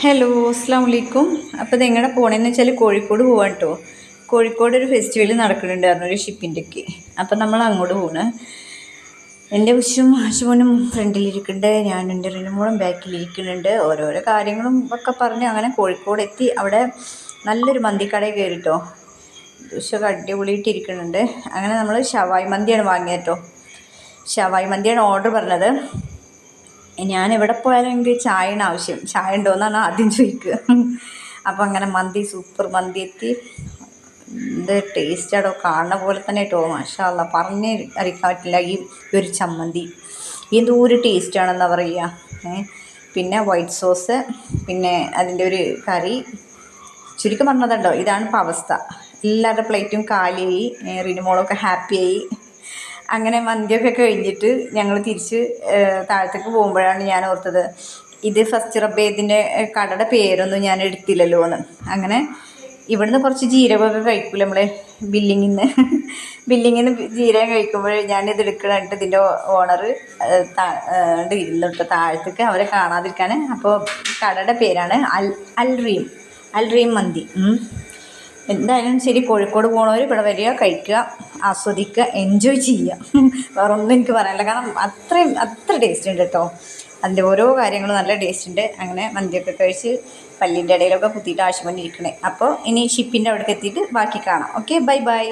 Hello അസ്സാം വലൈക്കും. അപ്പോൾ ഇതെങ്ങനെ പോകണമെന്ന് വെച്ചാൽ കോഴിക്കോട് പോകാൻ കേട്ടോ. കോഴിക്കോട് ഒരു ഫെസ്റ്റിവൽ നടക്കുന്നുണ്ടായിരുന്നു ഒരു ഷിപ്പിൻ്റെക്ക്. അപ്പം നമ്മൾ അങ്ങോട്ട് പോണ്. എൻ്റെ ഉഷും ആശുമോനും ഫ്രണ്ടിലിരിക്കുന്നുണ്ട്, ഞാനും എൻ്റെ റിനുമോളും ബാക്കിലിരിക്കുന്നുണ്ട്. ഓരോരോ കാര്യങ്ങളും ഒക്കെ പറഞ്ഞ് അങ്ങനെ കോഴിക്കോട് എത്തി. അവിടെ നല്ലൊരു മന്തിക്കടയിൽ കയറിട്ടോ. ഉഷൊക്കെ അടിപൊളിയായിട്ടിരിക്കുന്നുണ്ട്. അങ്ങനെ നമ്മൾ ഷവായി മന്തിയാണ് വാങ്ങിയത് കേട്ടോ. ഷവായി മന്തിയാണ് ഓർഡർ പറഞ്ഞത്. ഞാൻ എവിടെ പോയാലും എനിക്ക് ചായയാണ് ആവശ്യം. ചായ ഉണ്ടോയെന്നാണ് ആദ്യം ചോദിക്കുക. അപ്പോൾ അങ്ങനെ മന്തി, സൂപ്പർ മന്തി എത്തി. എന്ത് ടേസ്റ്റാടോ, കാണുന്ന പോലെ തന്നെ കേട്ടോ. മാഷാ അല്ലാ, പറഞ്ഞ് അറിയിക്കാൻ പറ്റില്ല. ഈ ഒരു ചമ്മന്തി എന്തോ ഒരു ടേസ്റ്റാണെന്നാണ് പറയുക. പിന്നെ വൈറ്റ് സോസ്, പിന്നെ അതിൻ്റെ ഒരു കറി. ചുരുക്കം പറഞ്ഞതുണ്ടോ, ഇതാണ് ഇപ്പോൾ അവസ്ഥ. എല്ലാവരുടെ പ്ലേറ്റും കാലിയായി. റിനുമോളൊക്കെ ഹാപ്പിയായി. അങ്ങനെ മന്തിയൊക്കെ കഴിഞ്ഞിട്ട് ഞങ്ങൾ തിരിച്ച് താഴത്തേക്ക് പോകുമ്പോഴാണ് ഞാൻ ഓർത്തത്, ഇത് ഫസ്റ്റ് റബ്ബേദിൻ്റെ കടയുടെ പേരൊന്നും ഞാൻ എടുത്തില്ലല്ലോ എന്ന്. അങ്ങനെ ഇവിടുന്ന് കുറച്ച് ജീരകമൊക്കെ കഴിക്കൂല നമ്മൾ ബില്ലിങ്ങിൽ നിന്ന് ജീരകം കഴിക്കുമ്പോൾ ഞാനിത് എടുക്കണിട്ട് ഇതിൻ്റെ ഓണർ ഇരുന്നിട്ട് താഴത്തേക്ക് അവരെ കാണാതിരിക്കാൻ. അപ്പോൾ കടയുടെ പേരാണ് അൽ റീം മന്തി. എന്തായാലും ശരി, കോഴിക്കോട് പോകണവർ ഇവിടെ വരിക, കഴിക്കുക, ആസ്വദിക്കുക, എൻജോയ് ചെയ്യുക. വേറെ ഒന്നും എനിക്ക് പറയാനില്ല. കാരണം അത്ര ടേസ്റ്റ് ഉണ്ട് കേട്ടോ. അതിൻ്റെ ഓരോ കാര്യങ്ങളും നല്ല ടേസ്റ്റ് ഉണ്ട്. അങ്ങനെ മന്തിയൊക്കെ കഴിച്ച് പല്ലിൻ്റെ ഇടയിലൊക്കെ കുത്തിയിട്ട് ആശുപത്രി ഇരിക്കണേ. അപ്പോൾ ഇനി ഷിപ്പിൻ്റെ അവിടേക്ക് എത്തിയിട്ട് ബാക്കി കാണാം. Okay, bye bye.